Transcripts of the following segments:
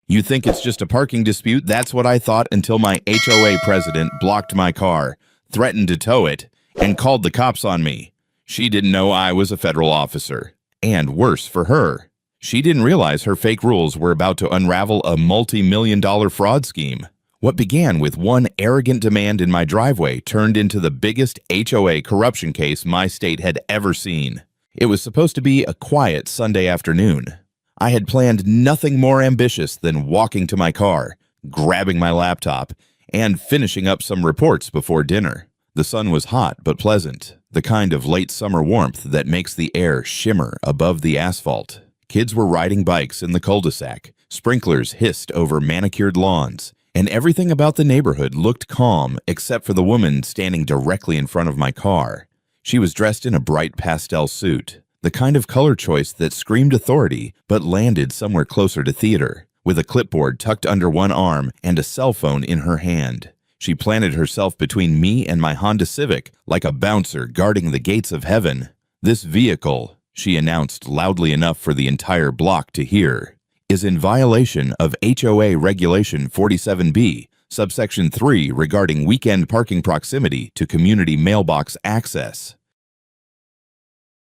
You think it's just a parking dispute? That's what I thought until my HOA president blocked my car, threatened to tow it, and called the cops on me. She didn't know I was a federal officer. And worse for her, she didn't realize her fake rules were about to unravel a multi-million-dollar fraud scheme. What began with one arrogant demand in my driveway turned into the biggest HOA corruption case my state had ever seen. It was supposed to be a quiet Sunday afternoon. I had planned nothing more ambitious than walking to my car, grabbing my laptop, and finishing up some reports before dinner. The sun was hot but pleasant, the kind of late summer warmth that makes the air shimmer above the asphalt. Kids were riding bikes in the cul-de-sac, sprinklers hissed over manicured lawns, and everything about the neighborhood looked calm except for the woman standing directly in front of my car. She was dressed in a bright pastel suit, the kind of color choice that screamed authority but landed somewhere closer to theater, with a clipboard tucked under one arm and a cell phone in her hand. She planted herself between me and my Honda Civic like a bouncer guarding the gates of heaven. "This vehicle," she announced loudly enough for the entire block to hear, "is in violation of HOA Regulation 47B, subsection 3 regarding weekend parking proximity to community mailbox access."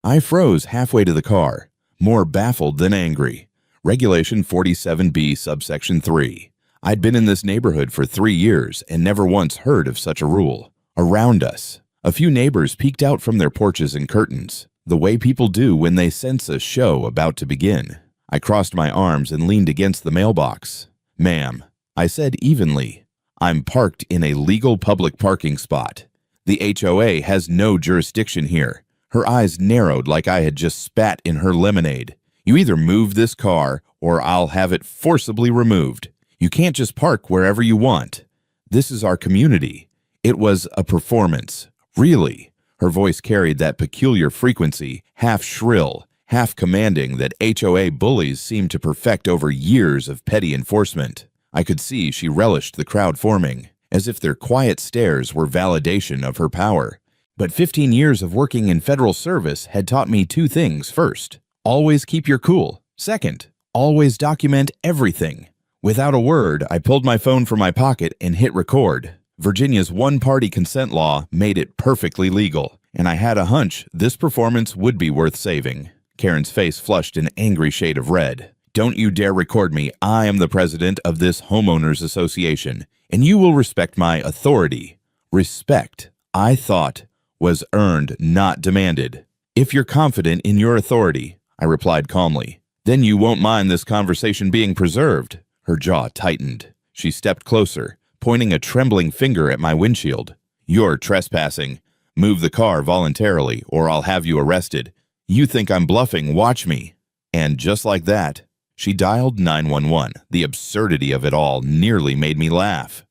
I froze halfway to the car, more baffled than angry. Regulation 47B, subsection 3. I'd been in this neighborhood for 3 years and never once heard of such a rule. Around us, a few neighbors peeked out from their porches and curtains, the way people do when they sense a show about to begin. I crossed my arms and leaned against the mailbox. "Ma'am," I said evenly, "I'm parked in a legal public parking spot. The HOA has no jurisdiction here." Her eyes narrowed like I had just spat in her lemonade. "You either move this car or I'll have it forcibly removed. You can't just park wherever you want. This is our community." It was a performance. Really. Her voice carried that peculiar frequency, half shrill, half commanding, that HOA bullies seemed to perfect over years of petty enforcement. I could see she relished the crowd forming, as if their quiet stares were validation of her power. But 15 years of working in federal service had taught me 2 things. First, always keep your cool. Second, always document everything. Without a word, I pulled my phone from my pocket and hit record. Virginia's one-party consent law made it perfectly legal, and I had a hunch this performance would be worth saving. Karen's face flushed an angry shade of red. "Don't you dare record me. I am the president of this homeowners association, and you will respect my authority." Respect, I thought, was earned, not demanded. "If you're confident in your authority," I replied calmly, "then you won't mind this conversation being preserved." Her jaw tightened. She stepped closer, pointing a trembling finger at my windshield. "You're trespassing. Move the car voluntarily, or I'll have you arrested. You think I'm bluffing? Watch me." And just like that, she dialed 911. The absurdity of it all nearly made me laugh.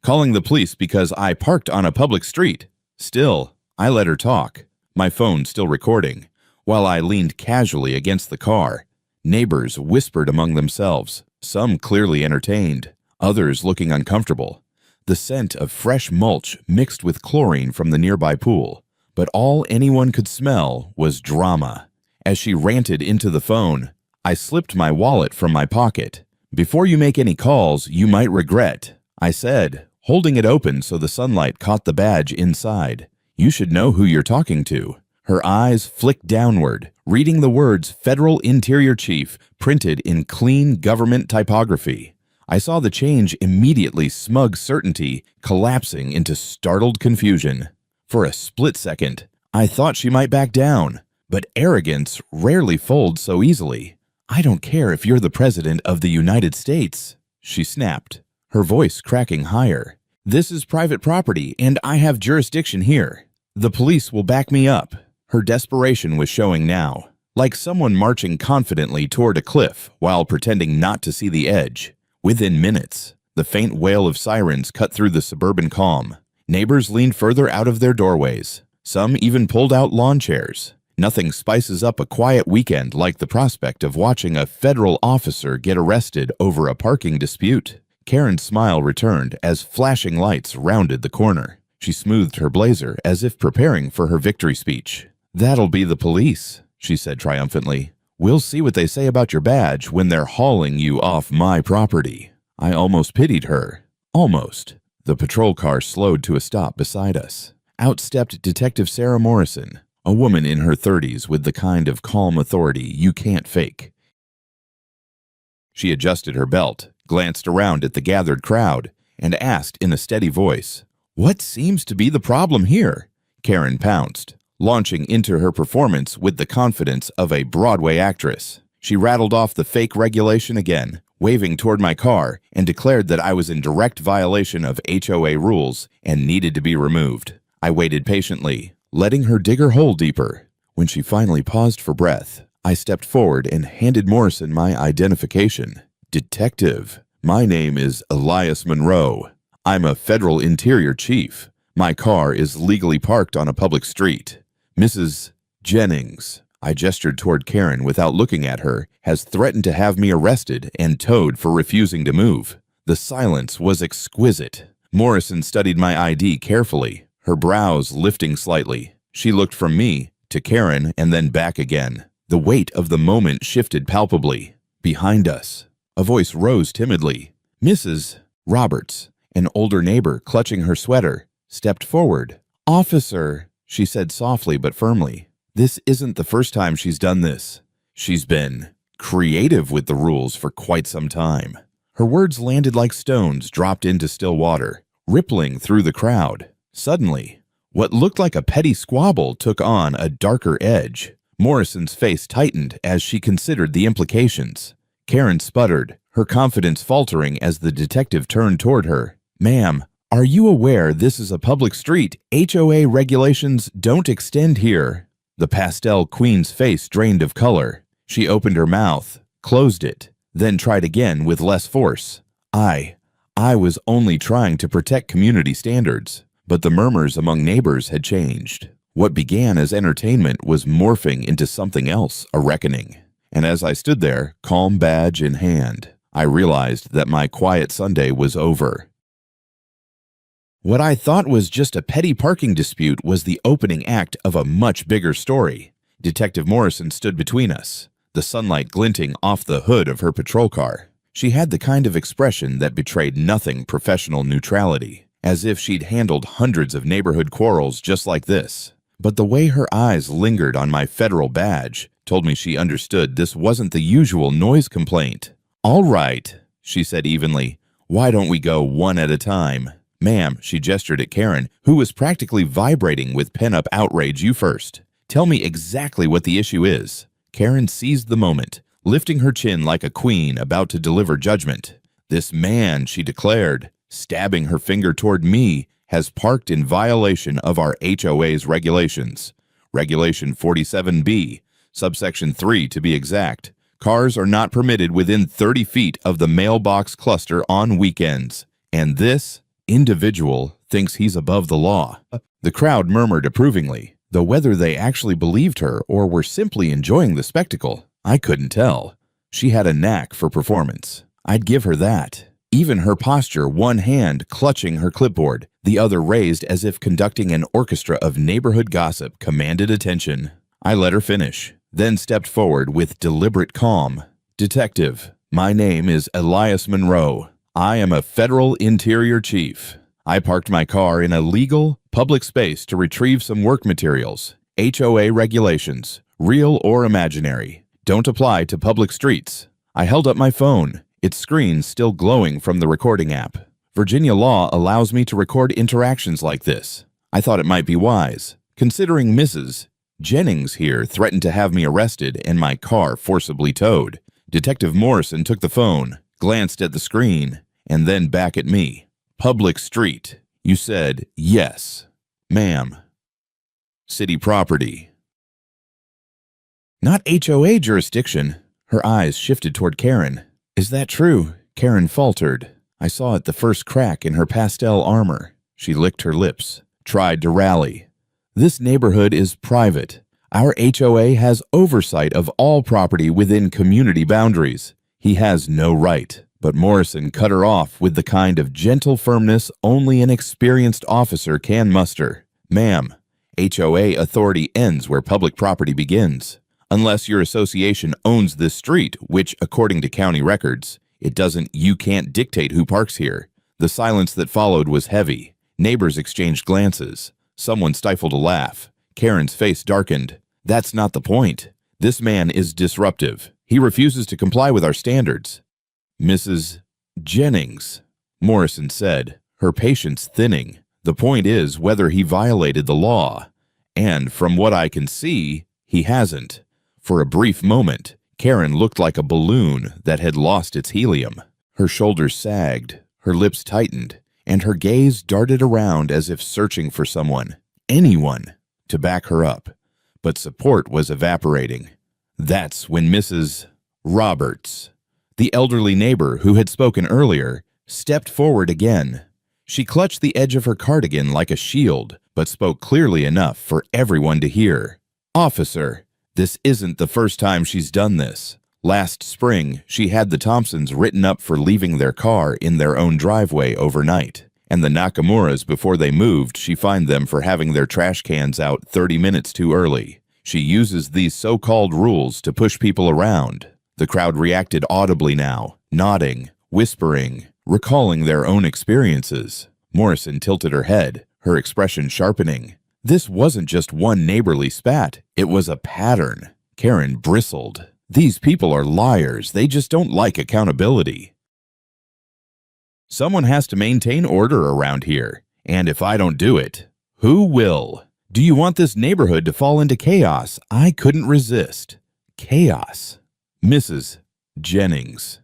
Calling the police because I parked on a public street. Still, I let her talk, my phone still recording, while I leaned casually against the car. Neighbors whispered among themselves, some clearly entertained, others looking uncomfortable. The scent of fresh mulch mixed with chlorine from the nearby pool, but all anyone could smell was drama. As she ranted into the phone, I slipped my wallet from my pocket. "Before you make any calls, you might regret," I said, holding it open so the sunlight caught the badge inside. "You should know who you're talking to." Her eyes flicked downward, reading the words "Federal Interior Chief" printed in clean government typography. I saw the change immediately, smug certainty collapsing into startled confusion. For a split second, I thought she might back down, but arrogance rarely folds so easily. "I don't care if you're the president of the United States," she snapped, her voice cracking higher. "This is private property, and I have jurisdiction here. The police will back me up." Her desperation was showing now, like someone marching confidently toward a cliff while pretending not to see the edge. Within minutes, the faint wail of sirens cut through the suburban calm. Neighbors leaned further out of their doorways. Some even pulled out lawn chairs. Nothing spices up a quiet weekend like the prospect of watching a federal officer get arrested over a parking dispute. Karen's smile returned as flashing lights rounded the corner. She smoothed her blazer as if preparing for her victory speech. "That'll be the police," she said triumphantly. We'll see what they say about your badge when they're hauling you off my property. I almost pitied her. Almost. The patrol car slowed to a stop beside us. Out stepped Detective Sarah Morrison, a woman in her 30s with the kind of calm authority you can't fake. She adjusted her belt, glanced around at the gathered crowd, and asked in a steady voice, "What seems to be the problem here?" Karen pounced, launching into her performance with the confidence of a Broadway actress. She rattled off the fake regulation again, waving toward my car, and declared that I was in direct violation of HOA rules and needed to be removed. I waited patiently, letting her dig her hole deeper. When she finally paused for breath, I stepped forward and handed Morrison my identification. "Detective, my name is Elias Monroe. I'm a federal interior chief. My car is legally parked on a public street. Mrs. Jennings," I gestured toward Karen without looking at her, "has threatened to have me arrested and towed for refusing to move." The silence was exquisite. Morrison studied my ID carefully, her brows lifting slightly. She looked from me to Karen and then back again. The weight of the moment shifted palpably. Behind us, a voice rose timidly. Mrs. Roberts, an older neighbor clutching her sweater, stepped forward. "Officer," she said softly but firmly, "this isn't the first time she's done this. She's been creative with the rules for quite some time." Her words landed like stones dropped into still water, rippling through the crowd. Suddenly, what looked like a petty squabble took on a darker edge. Morrison's face tightened as she considered the implications. Karen sputtered, her confidence faltering as the detective turned toward her. "Ma'am, are you aware this is a public street? HOA regulations don't extend here." The pastel queen's face drained of color. She opened her mouth, closed it, then tried again with less force. I was only trying to protect community standards, but the murmurs among neighbors had changed. What began as entertainment was morphing into something else, a reckoning. And as I stood there, calm badge in hand, I realized that my quiet Sunday was over. What I thought was just a petty parking dispute was the opening act of a much bigger story. Detective Morrison stood between us, the sunlight glinting off the hood of her patrol car. She had the kind of expression that betrayed nothing professional neutrality, as if she'd handled hundreds of neighborhood quarrels just like this. But the way her eyes lingered on my federal badge told me she understood this wasn't the usual noise complaint. "All right," she said evenly. "Why don't we go one at a time?" "Ma'am," she gestured at Karen, who was practically vibrating with pent-up outrage. "You first. Tell me exactly what the issue is." Karen seized the moment, lifting her chin like a queen about to deliver judgment. "This man," she declared, stabbing her finger toward me, "has parked in violation of our HOA's regulations. Regulation 47B, subsection 3 to be exact. Cars are not permitted within 30 feet of the mailbox cluster on weekends. And this individual thinks he's above the law." The crowd murmured approvingly, though whether they actually believed her or were simply enjoying the spectacle, I couldn't tell. She had a knack for performance. I'd give her that. Even her posture, one hand clutching her clipboard, the other raised as if conducting an orchestra of neighborhood gossip, commanded attention. I let her finish, then stepped forward with deliberate calm. "Detective, my name is Elias Monroe. I am a federal interior chief. I parked my car in a legal, public space to retrieve some work materials. HOA regulations, real or imaginary, don't apply to public streets." I held up my phone, its screen still glowing from the recording app. Virginia law allows me to record interactions like this. I thought it might be wise, considering Mrs. Jennings here threatened to have me arrested and my car forcibly towed. Detective Morrison took the phone, glanced at the screen, and then back at me. "Public street. You said yes, ma'am. City property." "Not HOA jurisdiction." Her eyes shifted toward Karen. "Is that true?" Karen faltered. I saw it the first crack in her pastel armor. She licked her lips, tried to rally. "This neighborhood is private. Our HOA has oversight of all property within community boundaries. He has no right." But Morrison cut her off with the kind of gentle firmness only an experienced officer can muster. "Ma'am, HOA authority ends where public property begins. Unless your association owns this street, which, according to county records, it doesn't. You can't dictate who parks here. The silence that followed was heavy. Neighbors exchanged glances. Someone stifled a laugh. Karen's face darkened. That's not the point. This man is disruptive. He refuses to comply with our standards. Mrs. Jennings, Morrison said, her patience thinning. The point is whether he violated the law. And from what I can see, he hasn't. For a brief moment, Karen looked like a balloon that had lost its helium. Her shoulders sagged, her lips tightened, and her gaze darted around as if searching for someone, anyone, to back her up. But support was evaporating. That's when Mrs. Roberts, the elderly neighbor who had spoken earlier, stepped forward again. She clutched the edge of her cardigan like a shield, but spoke clearly enough for everyone to hear. "Officer, this isn't the first time she's done this. Last spring, she had the Thompsons written up for leaving their car in their own driveway overnight. And the Nakamuras, before they moved, she fined them for having their trash cans out 30 minutes too early. She uses these so-called rules to push people around." The crowd reacted audibly now, nodding, whispering, recalling their own experiences. Morrison tilted her head, her expression sharpening. This wasn't just one neighborly spat, it was a pattern. Karen bristled. These people are liars, they just don't like accountability. Someone has to maintain order around here, and if I don't do it, who will? Do you want this neighborhood to fall into chaos? I couldn't resist. Chaos. Mrs. Jennings.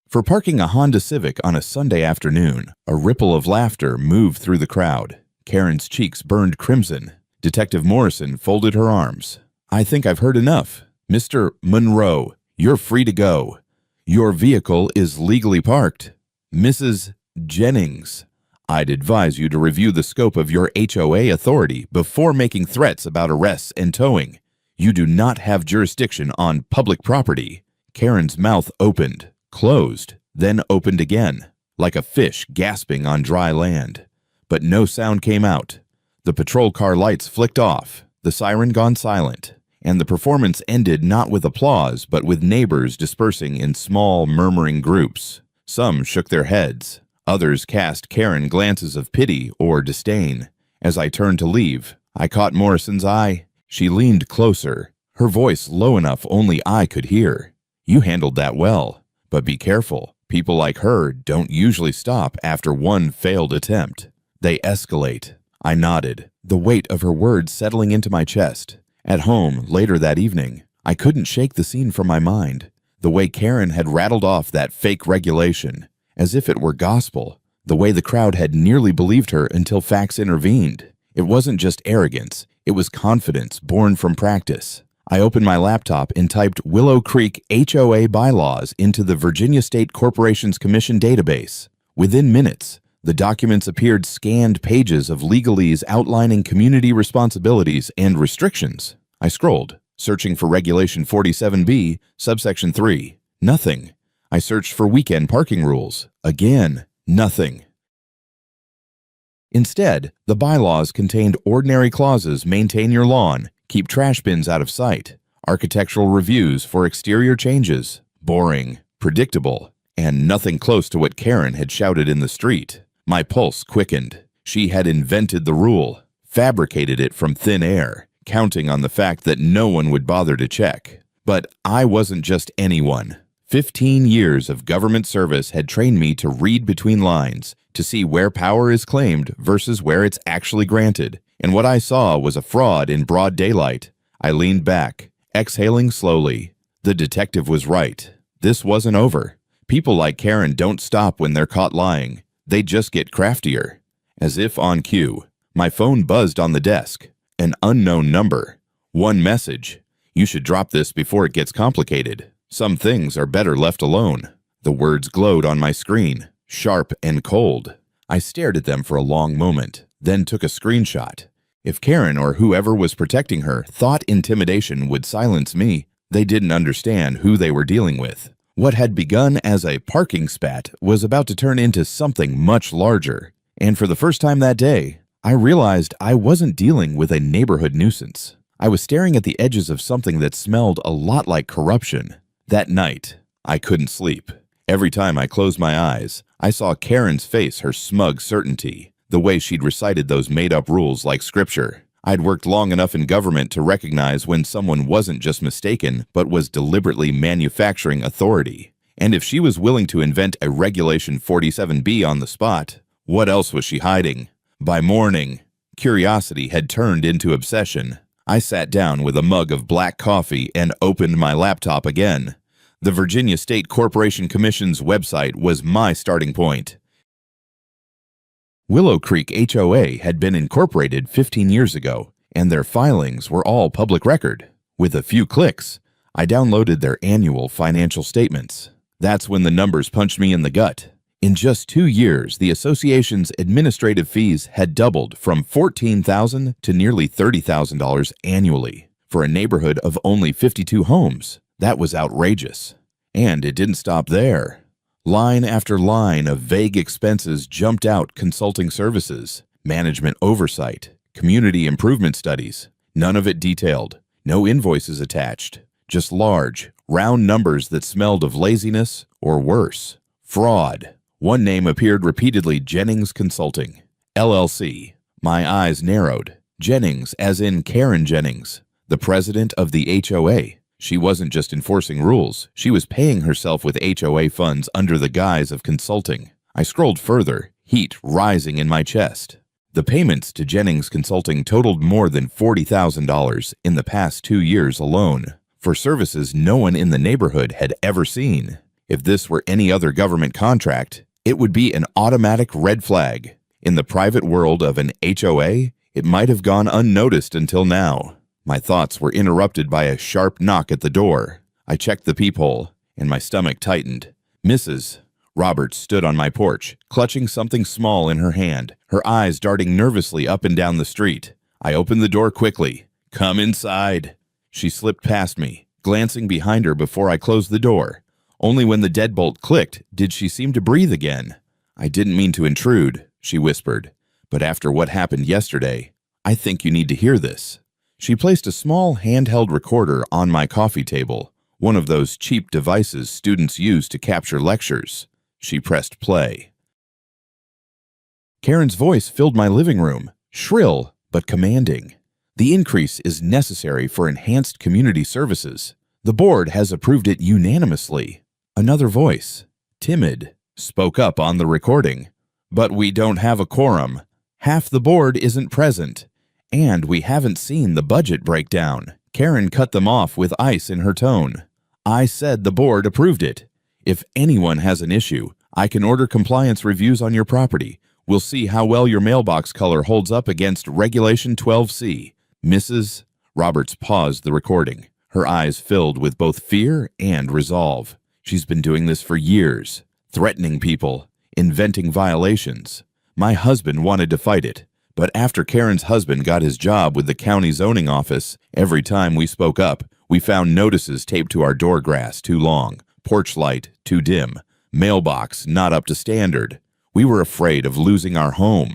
For parking a Honda Civic on a Sunday afternoon, a ripple of laughter moved through the crowd. Karen's cheeks burned crimson. Detective Morrison folded her arms. "I think I've heard enough. Mr. Monroe, you're free to go. Your vehicle is legally parked. Mrs. Jennings, I'd advise you to review the scope of your HOA authority before making threats about arrests and towing. You do not have jurisdiction on public property." Karen's mouth opened, closed, then opened again, like a fish gasping on dry land. But no sound came out. The patrol car lights flicked off, the siren gone silent, and the performance ended not with applause but with neighbors dispersing in small, murmuring groups. Some shook their heads. Others cast Karen glances of pity or disdain. As I turned to leave, I caught Morrison's eye. She leaned closer, her voice low enough only I could hear. "You handled that well, but be careful. People like her don't usually stop after one failed attempt. They escalate." I nodded, the weight of her words settling into my chest. At home, later that evening, I couldn't shake the scene from my mind. The way Karen had rattled off that fake regulation, as if it were gospel. The way the crowd had nearly believed her until facts intervened. It wasn't just arrogance, it was confidence born from practice. I opened my laptop and typed Willow Creek HOA bylaws into the Virginia State Corporations Commission database. Within minutes, the documents appeared scanned pages of legalese outlining community responsibilities and restrictions. I scrolled, searching for Regulation 47B, subsection 3. Nothing. I searched for weekend parking rules. Again, nothing. Instead, the bylaws contained ordinary clauses: maintain your lawn, keep trash bins out of sight, architectural reviews for exterior changes. Boring, predictable, and nothing close to what Karen had shouted in the street. My pulse quickened. She had invented the rule, fabricated it from thin air, counting on the fact that no one would bother to check. But I wasn't just anyone. 15 years of government service had trained me to read between lines, to see where power is claimed versus where it's actually granted. And what I saw was a fraud in broad daylight. I leaned back, exhaling slowly. The detective was right. This wasn't over. People like Karen don't stop when they're caught lying. They just get craftier. As if on cue, my phone buzzed on the desk. An unknown number. One message. "You should drop this before it gets complicated. Some things are better left alone." The words glowed on my screen, sharp and cold. I stared at them for a long moment, then took a screenshot. If Karen or whoever was protecting her thought intimidation would silence me, they didn't understand who they were dealing with. What had begun as a parking spat was about to turn into something much larger. And for the first time that day, I realized I wasn't dealing with a neighborhood nuisance. I was staring at the edges of something that smelled a lot like corruption. That night, I couldn't sleep. Every time I closed my eyes, I saw Karen's face, her smug certainty, the way she'd recited those made-up rules like scripture. I'd worked long enough in government to recognize when someone wasn't just mistaken, but was deliberately manufacturing authority. And if she was willing to invent a Regulation 47B on the spot, what else was she hiding? By morning, curiosity had turned into obsession. I sat down with a mug of black coffee and opened my laptop again. The Virginia State Corporation Commission's website was my starting point. Willow Creek HOA had been incorporated 15 years ago, and their filings were all public record. With a few clicks, I downloaded their annual financial statements. That's when the numbers punched me in the gut. In just 2 years, the association's administrative fees had doubled from $14,000 to nearly $30,000 annually. For a neighborhood of only 52 homes, that was outrageous. And it didn't stop there. Line after line of vague expenses jumped out: consulting services, management oversight, community improvement studies. None of it detailed, no invoices attached, just large, round numbers that smelled of laziness or worse, fraud. One name appeared repeatedly: Jennings Consulting, LLC. My eyes narrowed. Jennings, as in Karen Jennings, the president of the HOA. She wasn't just enforcing rules, she was paying herself with HOA funds under the guise of consulting. I scrolled further, heat rising in my chest. The payments to Jennings Consulting totaled more than $40,000 in the past 2 years alone, for services no one in the neighborhood had ever seen. If this were any other government contract, it would be an automatic red flag. In the private world of an HOA, it might have gone unnoticed until now. My thoughts were interrupted by a sharp knock at the door. I checked the peephole, and my stomach tightened. Mrs. Roberts stood on my porch, clutching something small in her hand, her eyes darting nervously up and down the street. I opened the door quickly. "Come inside." She slipped past me, glancing behind her before I closed the door. Only when the deadbolt clicked did she seem to breathe again. "I didn't mean to intrude," she whispered, "but after what happened yesterday, I think you need to hear this." She placed a small handheld recorder on my coffee table, one of those cheap devices students use to capture lectures. She pressed play. Karen's voice filled my living room, shrill but commanding. "The increase is necessary for enhanced community services. The board has approved it unanimously." Another voice, timid, spoke up on the recording. "But we don't have a quorum. Half the board isn't present. And we haven't seen the budget breakdown." Karen cut them off with ice in her tone. "I said the board approved it. If anyone has an issue, I can order compliance reviews on your property. We'll see how well your mailbox color holds up against Regulation 12C. Mrs. Roberts paused the recording, her eyes filled with both fear and resolve. She's been doing this for years, threatening people, inventing violations. My husband wanted to fight it. But after Karen's husband got his job with the county zoning office, every time we spoke up, we found notices taped to our door grass too long, porch light too dim, mailbox not up to standard. We were afraid of losing our home.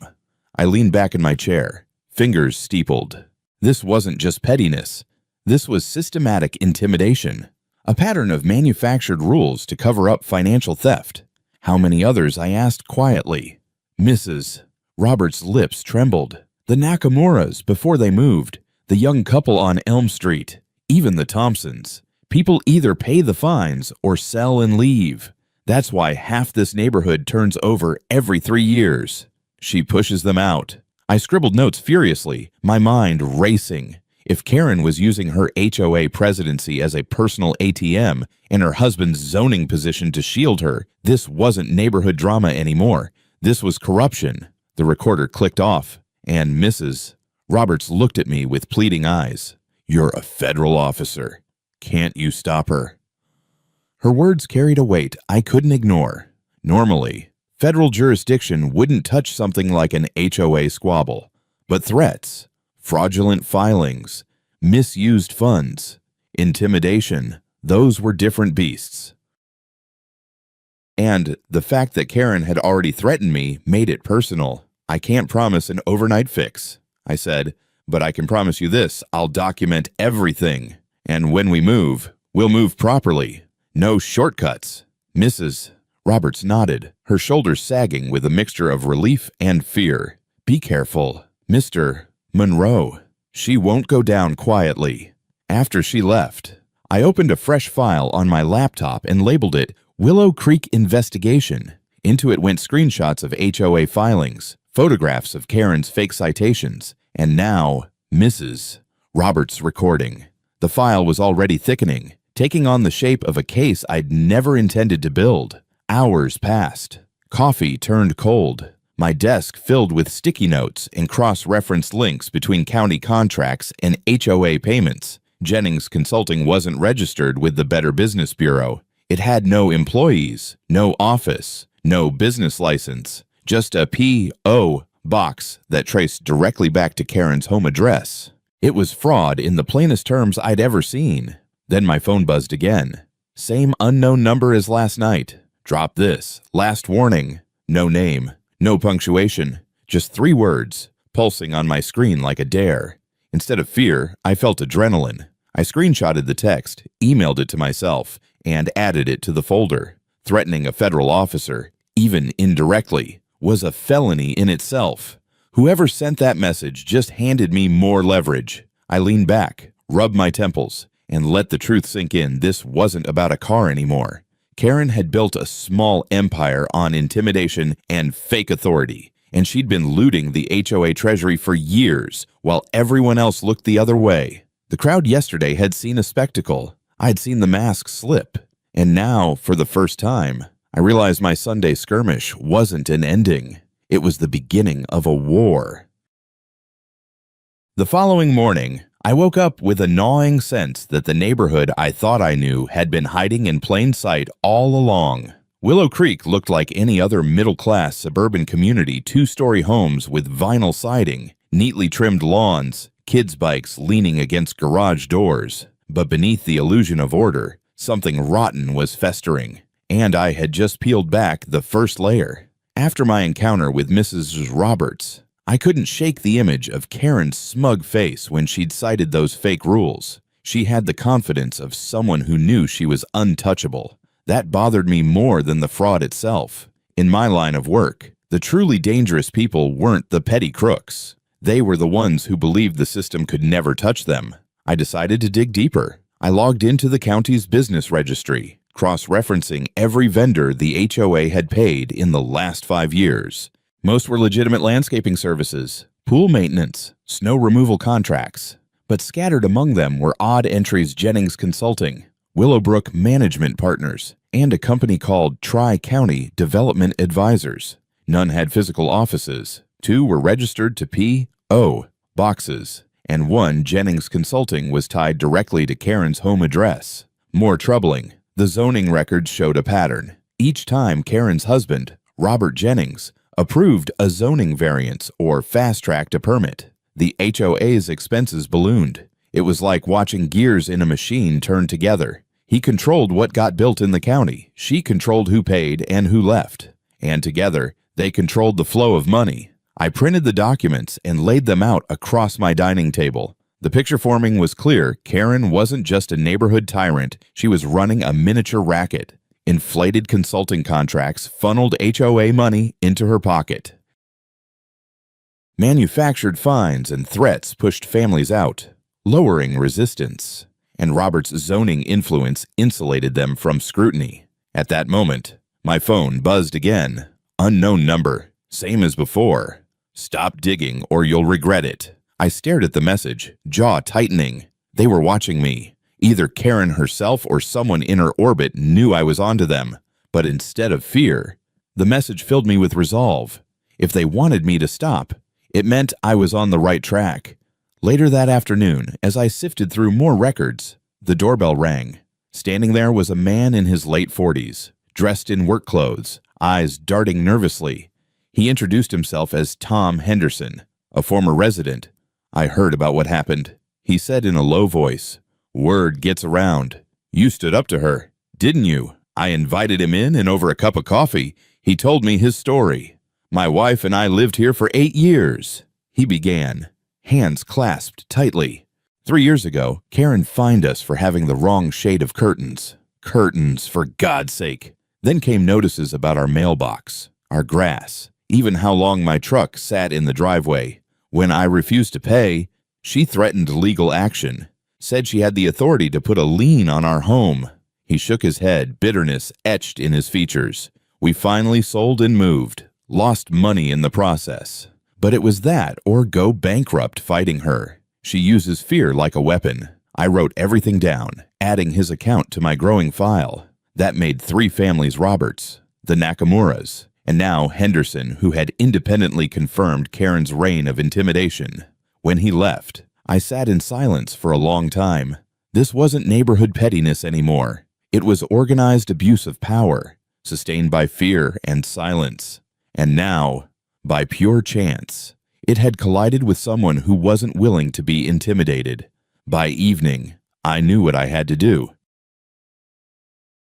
I leaned back in my chair, fingers steepled. This wasn't just pettiness. This was systematic intimidation, a pattern of manufactured rules to cover up financial theft. How many others, I asked quietly. Mrs. Robert's lips trembled. The Nakamuras before they moved, the young couple on Elm Street, even the Thompsons. People either pay the fines or sell and leave. That's why half this neighborhood turns over every 3 years. She pushes them out. I scribbled notes furiously, my mind racing. If Karen was using her HOA presidency as a personal ATM and her husband's zoning position to shield her, this wasn't neighborhood drama anymore. This was corruption. The recorder clicked off, and Mrs. Roberts looked at me with pleading eyes. "You're a federal officer. Can't you stop her?" Her words carried a weight I couldn't ignore. Normally, federal jurisdiction wouldn't touch something like an HOA squabble, but threats, fraudulent filings, misused funds, intimidation, those were different beasts. And the fact that Karen had already threatened me made it personal. "I can't promise an overnight fix," I said, But I can promise you this, I'll document everything. And when we move, we'll move properly. No shortcuts. Mrs. Roberts nodded, her shoulders sagging with a mixture of relief and fear. Be careful, Mr. Monroe. She won't go down quietly. After she left, I opened a fresh file on my laptop and labeled it Willow Creek Investigation. Into it went screenshots of HOA filings, photographs of Karen's fake citations, and now Mrs. Roberts' recording. The file was already thickening, taking on the shape of a case I'd never intended to build. Hours passed. Coffee turned cold. My desk filled with sticky notes and cross-referenced links between county contracts and HOA payments. Jennings Consulting wasn't registered with the Better Business Bureau. It had no employees, no office, no business license, just a P.O. box that traced directly back to Karen's home address. It was fraud in the plainest terms I'd ever seen. Then my phone buzzed again. Same unknown number as last night. Drop this. Last warning. No name. No punctuation. Just 3 words, pulsing on my screen like a dare. Instead of fear, I felt adrenaline. I screenshotted the text, emailed it to myself, and added it to the folder. Threatening a federal officer, even indirectly, was a felony in itself. Whoever sent that message just handed me more leverage. I leaned back, rubbed my temples, and let the truth sink in. This wasn't about a car anymore. Karen had built a small empire on intimidation and fake authority, and she'd been looting the HOA treasury for years while everyone else looked the other way. The crowd yesterday had seen a spectacle. I'd seen the mask slip, and now, for the first time, I realized my Sunday skirmish wasn't an ending. It was the beginning of a war. The following morning, I woke up with a gnawing sense that the neighborhood I thought I knew had been hiding in plain sight all along. Willow Creek looked like any other middle-class suburban community, 2-story homes with vinyl siding, neatly trimmed lawns, kids' bikes leaning against garage doors. But beneath the illusion of order, something rotten was festering, and I had just peeled back the first layer. After my encounter with Mrs. Roberts, I couldn't shake the image of Karen's smug face when she'd cited those fake rules. She had the confidence of someone who knew she was untouchable. That bothered me more than the fraud itself. In my line of work, the truly dangerous people weren't the petty crooks. They were the ones who believed the system could never touch them. I decided to dig deeper. I logged into the county's business registry, cross-referencing every vendor the HOA had paid in the last 5 years. Most were legitimate landscaping services, pool maintenance, snow removal contracts. But scattered among them were odd entries Jennings Consulting, Willowbrook Management Partners, and a company called Tri-County Development Advisors. None had physical offices. 2 were registered to P.O. boxes, and 1, Jennings Consulting, was tied directly to Karen's home address. More troubling, the zoning records showed a pattern. Each time Karen's husband, Robert Jennings, approved a zoning variance or fast-tracked a permit, the HOA's expenses ballooned. It was like watching gears in a machine turn together. He controlled what got built in the county. She controlled who paid and who left. And together, they controlled the flow of money. I printed the documents and laid them out across my dining table. The picture forming was clear. Karen wasn't just a neighborhood tyrant. She was running a miniature racket. Inflated consulting contracts funneled HOA money into her pocket. Manufactured fines and threats pushed families out, lowering resistance, and Robert's zoning influence insulated them from scrutiny. At that moment, my phone buzzed again. Unknown number, same as before. Stop digging or you'll regret it. I stared at the message, jaw tightening. They were watching me. Either Karen herself or someone in her orbit knew I was onto them. But instead of fear, the message filled me with resolve. If they wanted me to stop, it meant I was on the right track. Later that afternoon, as I sifted through more records, the doorbell rang. Standing there was a man in his late 40s, dressed in work clothes, eyes darting nervously. He introduced himself as Tom Henderson, a former resident. I heard about what happened. He said in a low voice, "Word gets around. You stood up to her, didn't you? I invited him in, and over a cup of coffee, he told me his story. My wife and I lived here for 8 years. He began. hands clasped tightly. 3 years ago, Karen fined us for having the wrong shade of curtains. Curtains, for God's sake. Then came notices about our mailbox, our grass, even how long my truck sat in the driveway. When I refused to pay, she threatened legal action, said she had the authority to put a lien on our home. He shook his head, bitterness etched in his features. We finally sold and moved, lost money in the process. But it was that or go bankrupt fighting her. She uses fear like a weapon. I wrote everything down, adding his account to my growing file. That made 3 families Roberts, the Nakamuras, and now Henderson, who had independently confirmed Karen's reign of intimidation. When he left, I sat in silence for a long time. This wasn't neighborhood pettiness anymore. It was organized abuse of power, sustained by fear and silence. And now, by pure chance, it had collided with someone who wasn't willing to be intimidated. By evening, I knew what I had to do.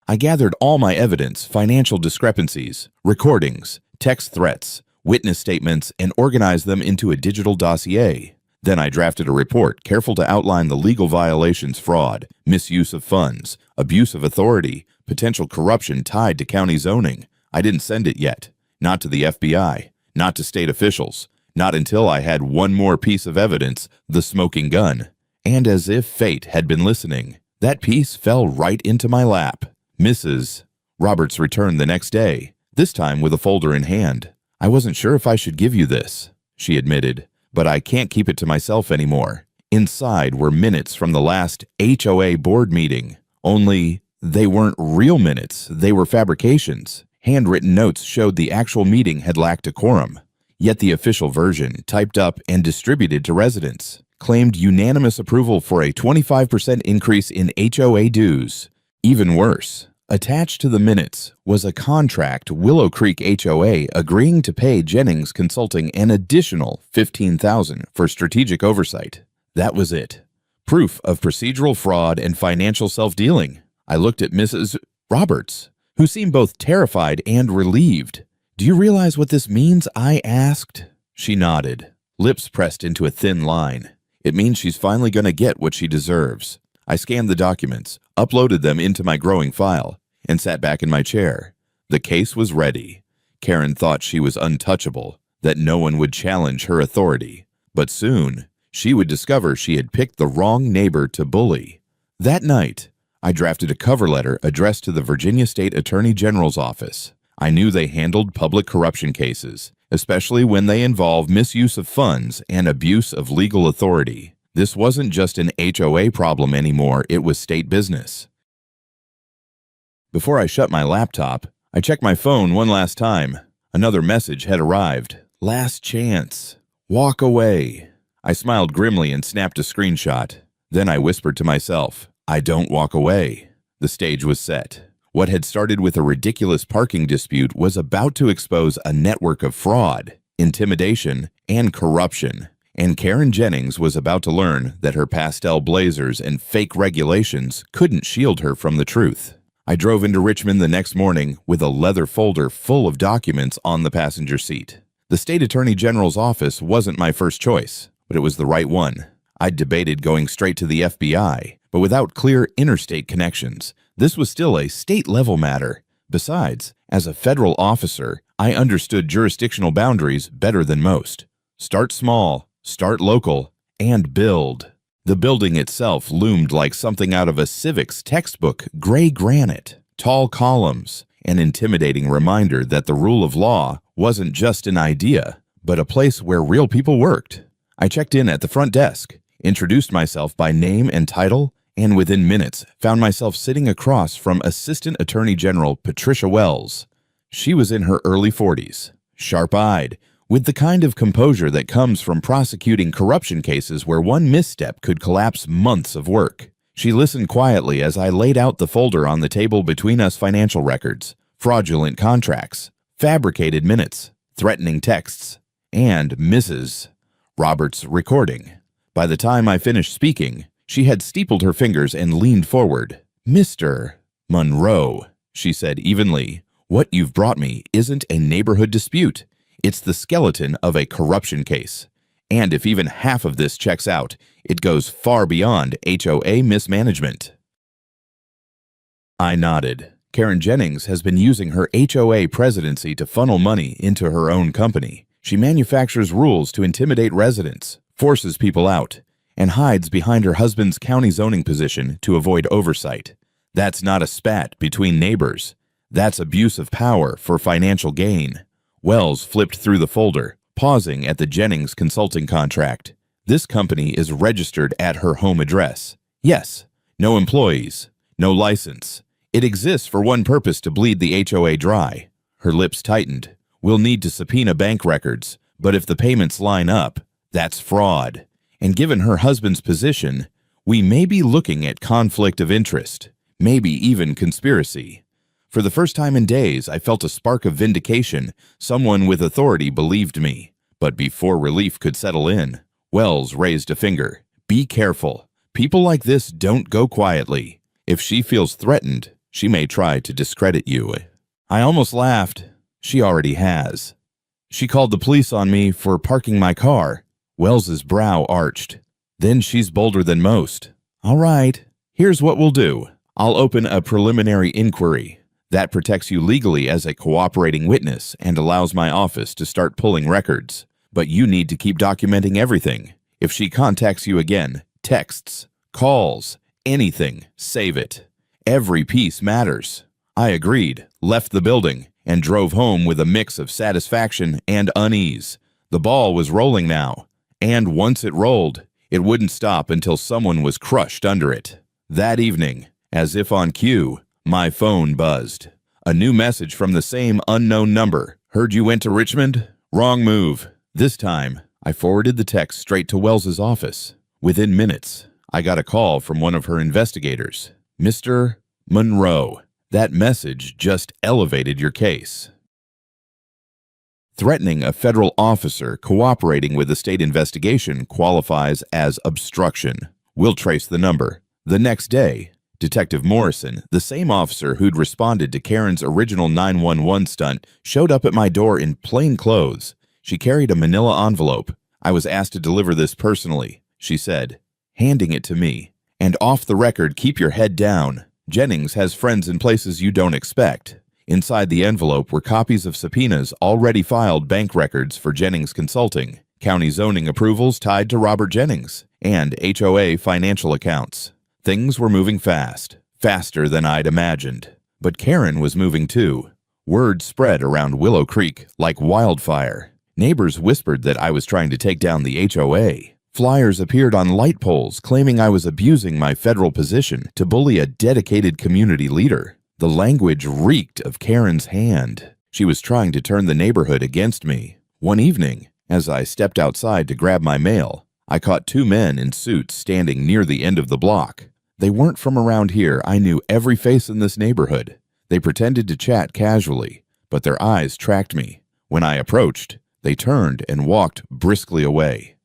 I gathered all my evidence, financial discrepancies, recordings, text threats, witness statements, and organized them into a digital dossier. Then I drafted a report careful to outline the legal violations: fraud, misuse of funds, abuse of authority, potential corruption tied to county zoning. I didn't send it yet. Not to the FBI, not to state officials, not until I had one more piece of evidence, the smoking gun. And as if fate had been listening, that piece fell right into my lap. Mrs. Roberts returned the next day, this time with a folder in hand. "I wasn't sure if I should give you this," she admitted, "but I can't keep it to myself anymore." Inside were minutes from the last HOA board meeting. Only they weren't real minutes, they were fabrications. Handwritten notes showed the actual meeting had lacked a quorum. Yet the official version, typed up and distributed to residents, claimed unanimous approval for a 25% increase in HOA dues. Even worse, attached to the minutes was a contract Willow Creek HOA agreeing to pay Jennings Consulting an additional $15,000 for strategic oversight. That was it. Proof of procedural fraud and financial self-dealing. I looked at Mrs. Roberts, who seemed both terrified and relieved. "Do you realize what this means?" I asked. She nodded, lips pressed into a thin line. "It means she's finally going to get what she deserves." I scanned the documents, uploaded them into my growing file, and sat back in my chair. The case was ready. Karen thought she was untouchable, that no one would challenge her authority. But soon, she would discover she had picked the wrong neighbor to bully. That night, I drafted a cover letter addressed to the Virginia State Attorney General's office. I knew they handled public corruption cases, especially when they involve misuse of funds and abuse of legal authority. This wasn't just an HOA problem anymore, it was state business. Before I shut my laptop, I checked my phone one last time. Another message had arrived. "Last chance. Walk away." I smiled grimly and snapped a screenshot. Then I whispered to myself, "I don't walk away." The stage was set. What had started with a ridiculous parking dispute was about to expose a network of fraud, intimidation, and corruption. And Karen Jennings was about to learn that her pastel blazers and fake regulations couldn't shield her from the truth. I drove into Richmond the next morning with a leather folder full of documents on the passenger seat. The state attorney general's office wasn't my first choice, but it was the right one. I'd debated going straight to the FBI, but without clear interstate connections, this was still a state-level matter. Besides, as a federal officer, I understood jurisdictional boundaries better than most. Start small, start local, and build. The building itself loomed like something out of a civics textbook: gray granite, tall columns, an intimidating reminder that the rule of law wasn't just an idea, but a place where real people worked. I checked in at the front desk, introduced myself by name and title, and within minutes found myself sitting across from Assistant Attorney General Patricia Wells. She was in her early 40s, sharp-eyed, with the kind of composure that comes from prosecuting corruption cases where one misstep could collapse months of work. She listened quietly as I laid out the folder on the table between us: financial records, fraudulent contracts, fabricated minutes, threatening texts, and Mrs. Roberts' recording. By the time I finished speaking, she had steepled her fingers and leaned forward. "Mr. Monroe," she said evenly, "what you've brought me isn't a neighborhood dispute. It's the skeleton of a corruption case. And if even half of this checks out, it goes far beyond HOA mismanagement. I nodded. Karen Jennings has been using her HOA presidency to funnel money into her own company. She manufactures rules to intimidate residents, forces people out, and hides behind her husband's county zoning position to avoid oversight. That's not a spat between neighbors. That's abuse of power for financial gain. Wells flipped through the folder, pausing at the Jennings consulting contract. This company is registered at her home address. Yes, no employees, no license. It exists for one purpose: to bleed the HOA dry. Her lips tightened. We'll need to subpoena bank records, but if the payments line up, that's fraud. And given her husband's position, we may be looking at conflict of interest, maybe even conspiracy. For the first time in days, I felt a spark of vindication. Someone with authority believed me. But before relief could settle in, Wells raised a finger. Be careful. People like this don't go quietly. If she feels threatened, she may try to discredit you. I almost laughed. She already has. She called the police on me for parking my car. Wells's brow arched. Then she's bolder than most. All right, here's what we'll do. I'll open a preliminary inquiry. That protects you legally as a cooperating witness and allows my office to start pulling records. But you need to keep documenting everything. If she contacts you again, texts, calls, anything, save it. Every piece matters. I agreed, left the building, and drove home with a mix of satisfaction and unease. The ball was rolling now, and once it rolled, it wouldn't stop until someone was crushed under it. That evening, as if on cue, my phone buzzed. A new message from the same unknown number. Heard you went to Richmond? Wrong move. This time, I forwarded the text straight to Wells's office. Within minutes, I got a call from one of her investigators. Mr. Monroe. That message just elevated your case. Threatening a federal officer cooperating with a state investigation qualifies as obstruction. We'll trace the number. The next day, Detective Morrison, the same officer who'd responded to Karen's original 911 stunt, showed up at my door in plain clothes. She carried a manila envelope. I was asked to deliver this personally, she said, handing it to me. And off the record, keep your head down. Jennings has friends in places you don't expect. Inside the envelope were copies of subpoenas already filed, bank records for Jennings Consulting, county zoning approvals tied to Robert Jennings, and HOA financial accounts. Things were moving fast, faster than I'd imagined. But Karen was moving too. Word spread around Willow Creek like wildfire. Neighbors whispered that I was trying to take down the HOA. Flyers appeared on light poles claiming I was abusing my federal position to bully a dedicated community leader. The language reeked of Karen's hand. She was trying to turn the neighborhood against me. One evening, as I stepped outside to grab my mail, I caught two men in suits standing near the end of the block. They weren't from around here. I knew every face in this neighborhood. They pretended to chat casually, but their eyes tracked me. When I approached, they turned and walked briskly away.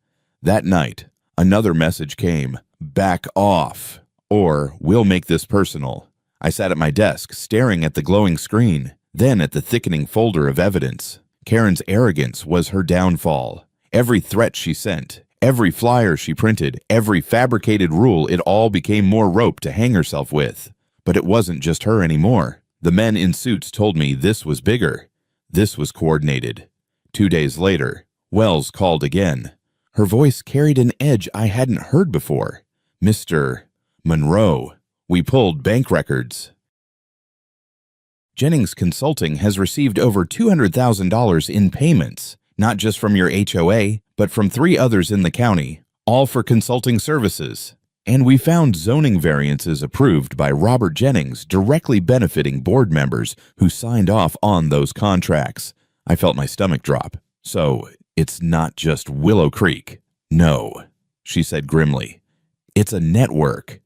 That night, another message came, back off, or we'll make this personal. I sat at my desk, staring at the glowing screen, then at the thickening folder of evidence. Karen's arrogance was her downfall. Every threat she sent, every flyer she printed, every fabricated rule, it all became more rope to hang herself with. But it wasn't just her anymore. The men in suits told me this was bigger. This was coordinated. 2 days later, Wells called again. Her voice carried an edge I hadn't heard before. Mr. Monroe, we pulled bank records. Jennings Consulting has received over $200,000 in payments, not just from your HOA, but from 3 others in the county, all for consulting services. And we found zoning variances approved by Robert Jennings directly benefiting board members who signed off on those contracts. I felt my stomach drop. So, it's not just Willow Creek. No, she said grimly. It's a network.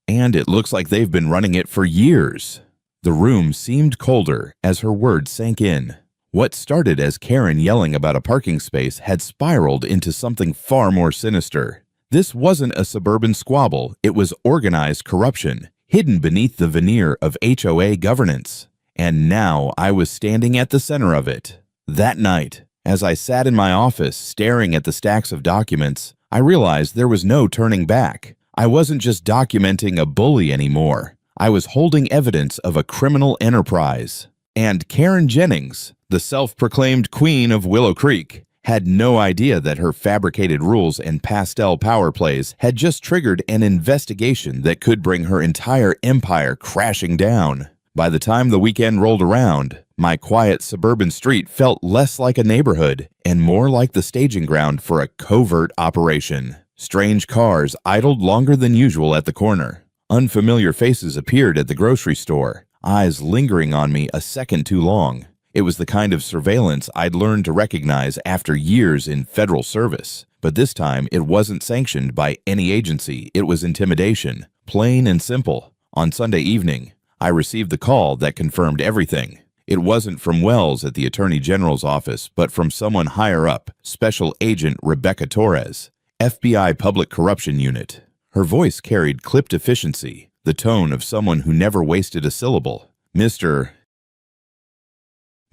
And it looks like they've been running it for years. The room seemed colder as her words sank in. What started as Karen yelling about a parking space had spiraled into something far more sinister. This wasn't a suburban squabble, it was organized corruption, hidden beneath the veneer of HOA governance. And now I was standing at the center of it. That night, As I sat in my office staring at the stacks of documents, I realized there was no turning back. I wasn't just documenting a bully anymore. I was holding evidence of a criminal enterprise. And Karen Jennings, the self-proclaimed queen of Willow Creek, had no idea that her fabricated rules and pastel power plays had just triggered an investigation that could bring her entire empire crashing down. By the time the weekend rolled around, my quiet suburban street felt less like a neighborhood and more like the staging ground for a covert operation. Strange cars idled longer than usual at the corner. Unfamiliar faces appeared at the grocery store, eyes lingering on me a second too long. It was the kind of surveillance I'd learned to recognize after years in federal service. But this time, it wasn't sanctioned by any agency. It was intimidation, plain and simple. On Sunday evening, I received the call that confirmed everything. It wasn't from Wells at the Attorney General's office, but from someone higher up, Special Agent Rebecca Torres, FBI Public Corruption Unit. Her voice carried clipped efficiency, the tone of someone who never wasted a syllable. Mr.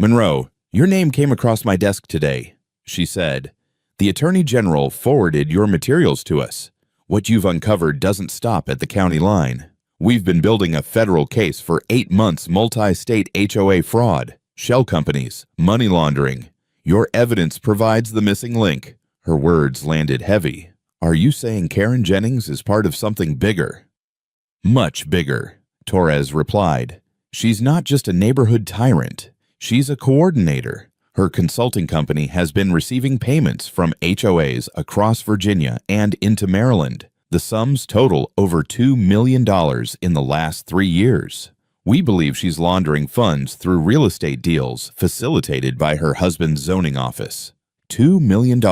Monroe, your name came across my desk today, she said. The Attorney General forwarded your materials to us. What you've uncovered doesn't stop at the county line. We've been building a federal case for 8 months, multi-state HOA fraud, shell companies, money laundering. Your evidence provides the missing link. Her words landed heavy. Are you saying Karen Jennings is part of something bigger? Much bigger, Torres replied. She's not just a neighborhood tyrant. She's a coordinator. Her consulting company has been receiving payments from HOAs across Virginia and into Maryland. The sums total over $2 million in the last 3 years. We believe she's laundering funds through real estate deals facilitated by her husband's zoning office. $2 million.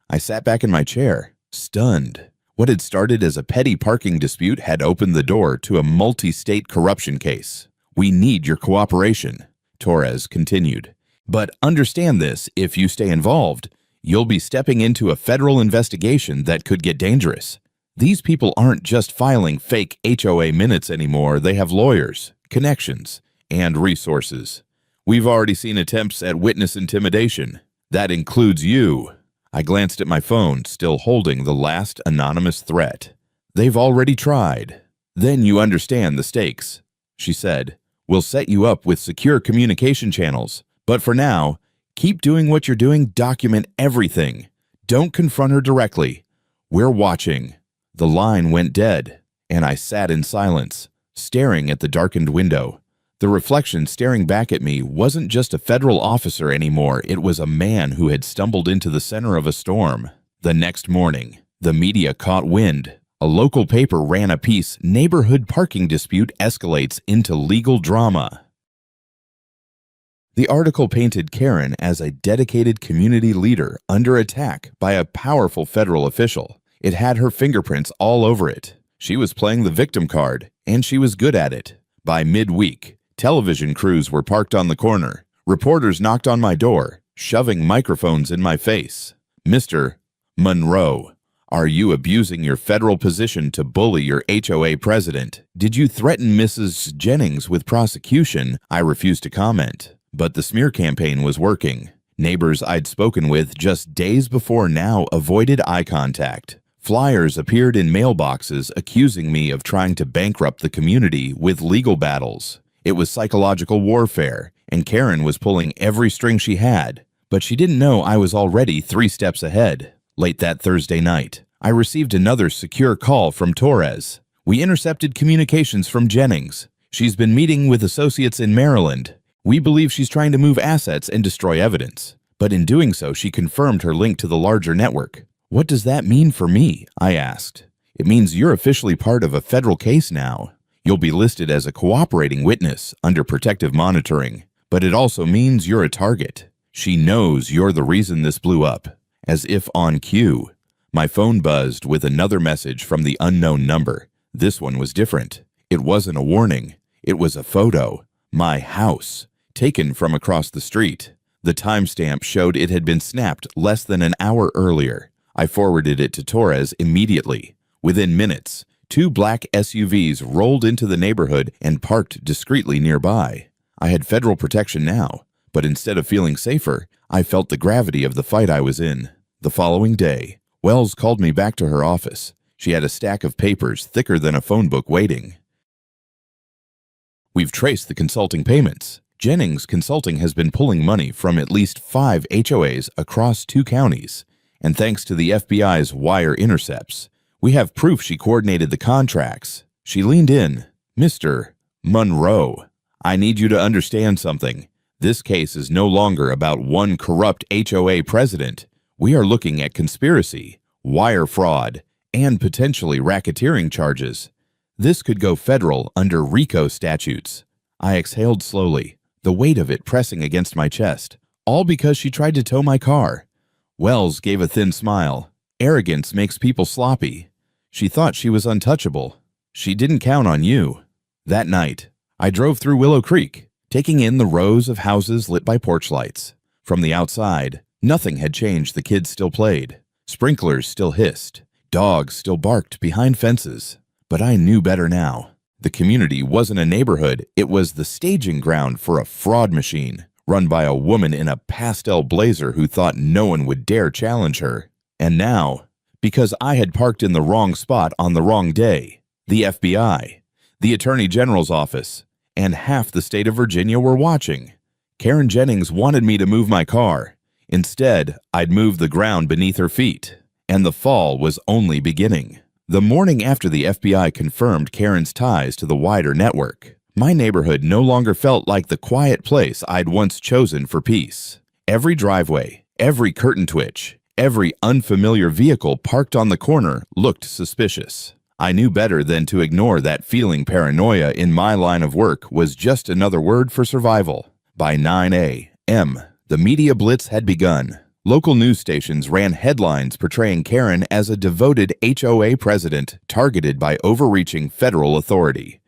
I sat back in my chair, stunned. What had started as a petty parking dispute had opened the door to a multi-state corruption case. We need your cooperation, Torres continued. But understand this, if you stay involved, you'll be stepping into a federal investigation that could get dangerous. These people aren't just filing fake HOA minutes anymore. They have lawyers, connections, and resources. We've already seen attempts at witness intimidation. That includes you. I glanced at my phone, still holding the last anonymous threat. They've already tried. Then you understand the stakes, she said. We'll set you up with secure communication channels. But for now, keep doing what you're doing. Document everything. Don't confront her directly. We're watching. The line went dead, and I sat in silence, staring at the darkened window. The reflection staring back at me wasn't just a federal officer anymore. It was a man who had stumbled into the center of a storm. The next morning, the media caught wind. A local paper ran a piece, "Neighborhood Parking Dispute Escalates into Legal Drama." The article painted Karen as a dedicated community leader under attack by a powerful federal official. It had her fingerprints all over it. She was playing the victim card, and she was good at it. By midweek, television crews were parked on the corner. Reporters knocked on my door, shoving microphones in my face. Mr. Monroe, are you abusing your federal position to bully your HOA president? Did you threaten Mrs. Jennings with prosecution? I refused to comment. But the smear campaign was working. Neighbors I'd spoken with just days before now avoided eye contact. Flyers appeared in mailboxes accusing me of trying to bankrupt the community with legal battles. It was psychological warfare, and Karen was pulling every string she had. But she didn't know I was already 3 steps ahead. Late that Thursday night, I received another secure call from Torres. We intercepted communications from Jennings. She's been meeting with associates in Maryland. We believe she's trying to move assets and destroy evidence. But in doing so, she confirmed her link to the larger network. What does that mean for me? I asked. It means you're officially part of a federal case now. You'll be listed as a cooperating witness under protective monitoring. But it also means you're a target. She knows you're the reason this blew up. As if on cue, my phone buzzed with another message from the unknown number. This one was different. It wasn't a warning. It was a photo. My house, taken from across the street. The timestamp showed it had been snapped less than an hour earlier. I forwarded it to Torres immediately. Within minutes, 2 black SUVs rolled into the neighborhood and parked discreetly nearby. I had federal protection now, but instead of feeling safer, I felt the gravity of the fight I was in. The following day, Wells called me back to her office. She had a stack of papers thicker than a phone book waiting. We've traced the consulting payments. Jennings Consulting has been pulling money from at least 5 HOAs across 2 counties. And thanks to the FBI's wire intercepts, we have proof she coordinated the contracts. She leaned in. Mr. Monroe, I need you to understand something. This case is no longer about one corrupt HOA president. We are looking at conspiracy, wire fraud, and potentially racketeering charges. This could go federal under RICO statutes. I exhaled slowly, the weight of it pressing against my chest, all because she tried to tow my car. Wells gave a thin smile. Arrogance makes people sloppy. She thought she was untouchable. She didn't count on you. That night, I drove through Willow Creek, taking in the rows of houses lit by porch lights. From the outside, nothing had changed. The kids still played. Sprinklers still hissed. Dogs still barked behind fences. But I knew better now. The community wasn't a neighborhood. It was the staging ground for a fraud machine, run by a woman in a pastel blazer who thought no one would dare challenge her. And now, because I had parked in the wrong spot on the wrong day, the FBI, the Attorney General's office, and half the state of Virginia were watching. Karen Jennings wanted me to move my car. Instead, I'd move the ground beneath her feet. And the fall was only beginning. The morning after the FBI confirmed Karen's ties to the wider network, my neighborhood no longer felt like the quiet place I'd once chosen for peace. Every driveway, every curtain twitch, every unfamiliar vehicle parked on the corner looked suspicious. I knew better than to ignore that feeling. Paranoia in my line of work was just another word for survival. By 9 a.m., the media blitz had begun. Local news stations ran headlines portraying Karen as a devoted HOA president targeted by overreaching federal authority.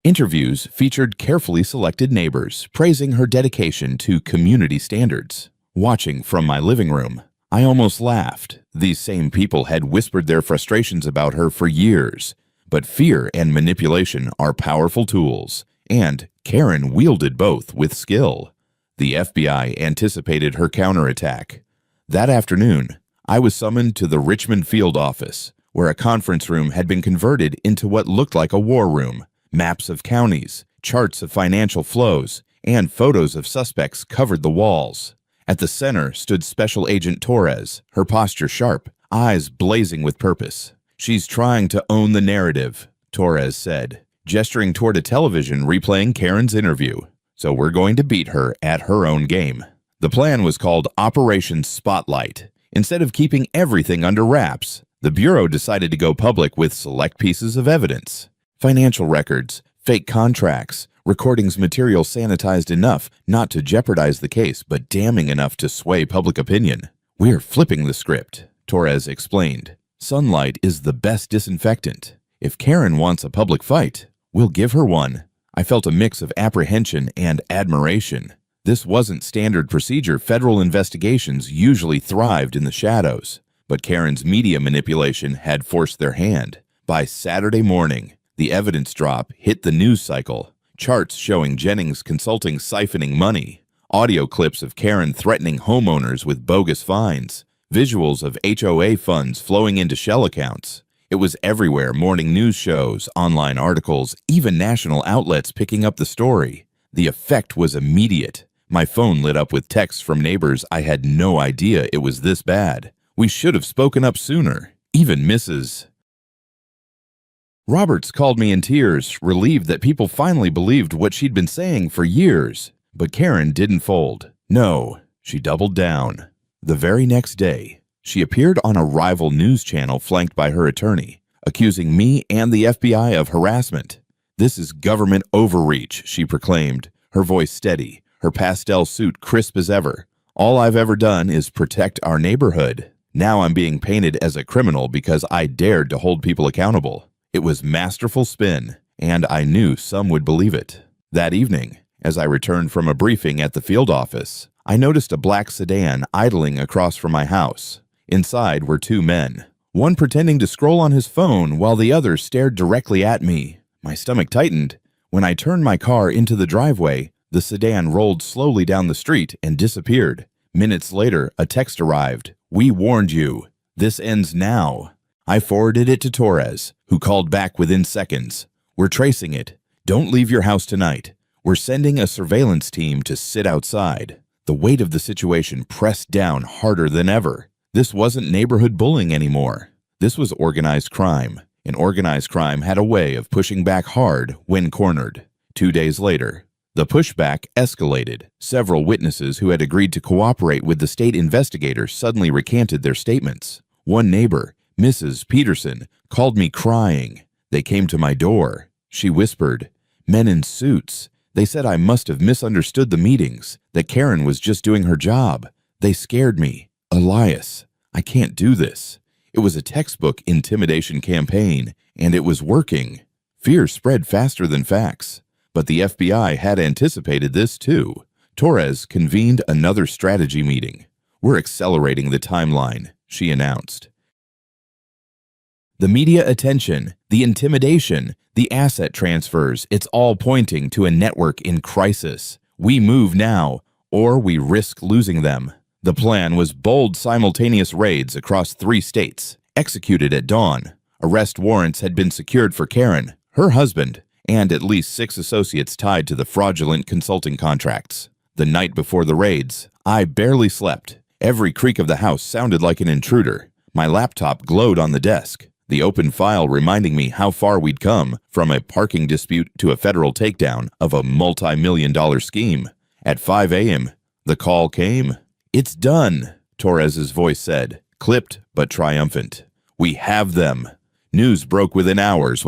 Interviews featured carefully selected neighbors praising her dedication to community standards. Watching from my living room, I almost laughed. These same people had whispered their frustrations about her for years. But fear and manipulation are powerful tools, and Karen wielded both with skill. The FBI anticipated her counterattack. That afternoon, I was summoned to the Richmond field office, where a conference room had been converted into what looked like a war room. Maps of counties, charts of financial flows, and photos of suspects covered the walls. At the center stood Special Agent Torres, her posture sharp, eyes blazing with purpose. "She's trying to own the narrative," Torres said, gesturing toward a television replaying Karen's interview. "So we're going to beat her at her own game." The plan was called Operation Spotlight. Instead of keeping everything under wraps, the Bureau decided to go public with select pieces of evidence. Financial records, fake contracts, recordings material sanitized enough not to jeopardize the case but damning enough to sway public opinion. "We're flipping the script," Torres explained. "Sunlight is the best disinfectant. If Karen wants a public fight, we'll give her one." I felt a mix of apprehension and admiration. This wasn't standard procedure. Federal investigations usually thrived in the shadows, but Karen's media manipulation had forced their hand. By Saturday morning, the evidence drop hit the news cycle. Charts showing Jennings Consulting siphoning money, audio clips of Karen threatening homeowners with bogus fines, visuals of HOA funds flowing into shell accounts. It was everywhere: morning news shows, online articles, even national outlets picking up the story. The effect was immediate. My phone lit up with texts from neighbors. I had no idea it was this bad. "We should have spoken up sooner." Even Mrs. Roberts called me in tears, relieved that people finally believed what she'd been saying for years. But Karen didn't fold. No, she doubled down. The very next day, she appeared on a rival news channel flanked by her attorney, accusing me and the FBI of harassment. "This is government overreach," she proclaimed, her voice steady, her pastel suit crisp as ever. "All I've ever done is protect our neighborhood. Now I'm being painted as a criminal because I dared to hold people accountable." It was masterful spin, and I knew some would believe it. That evening, as I returned from a briefing at the field office, I noticed a black sedan idling across from my house. Inside were 2 men, one pretending to scroll on his phone while the other stared directly at me. My stomach tightened. When I turned my car into the driveway, The sedan rolled slowly down the street and disappeared. Minutes later, a text arrived. "We warned you. This ends now." I forwarded it to Torres, who called back within seconds. "We're tracing it. Don't leave your house tonight. We're sending a surveillance team to sit outside." The weight of the situation pressed down harder than ever. This wasn't neighborhood bullying anymore. This was organized crime, and organized crime had a way of pushing back hard when cornered. 2 days later, the pushback escalated. Several witnesses who had agreed to cooperate with the state investigators suddenly recanted their statements. One neighbor, Mrs. Peterson, called me crying. They came to my door. She whispered, "Men in suits. They said I must have misunderstood the meetings, that Karen was just doing her job. They scared me. Elias, I can't do this." It was a textbook intimidation campaign, and it was working. Fear spread faster than facts. But the FBI had anticipated this too. Torres convened another strategy meeting. "We're accelerating the timeline," she announced. The media attention, the intimidation, the asset transfers, it's all pointing to a network in crisis. We move now, or we risk losing them. The plan was bold simultaneous raids across 3 states, executed at dawn. Arrest warrants had been secured for Karen, her husband, and at least 6 associates tied to the fraudulent consulting contracts. The night before the raids, I barely slept. Every creak of the house sounded like an intruder. My laptop glowed on the desk, the open file reminding me how far we'd come from a parking dispute to a federal takedown of a multi-million-dollar scheme. At 5 a.m., the call came. "It's done," Torres's voice said, clipped but triumphant. "We have them." News broke within hours.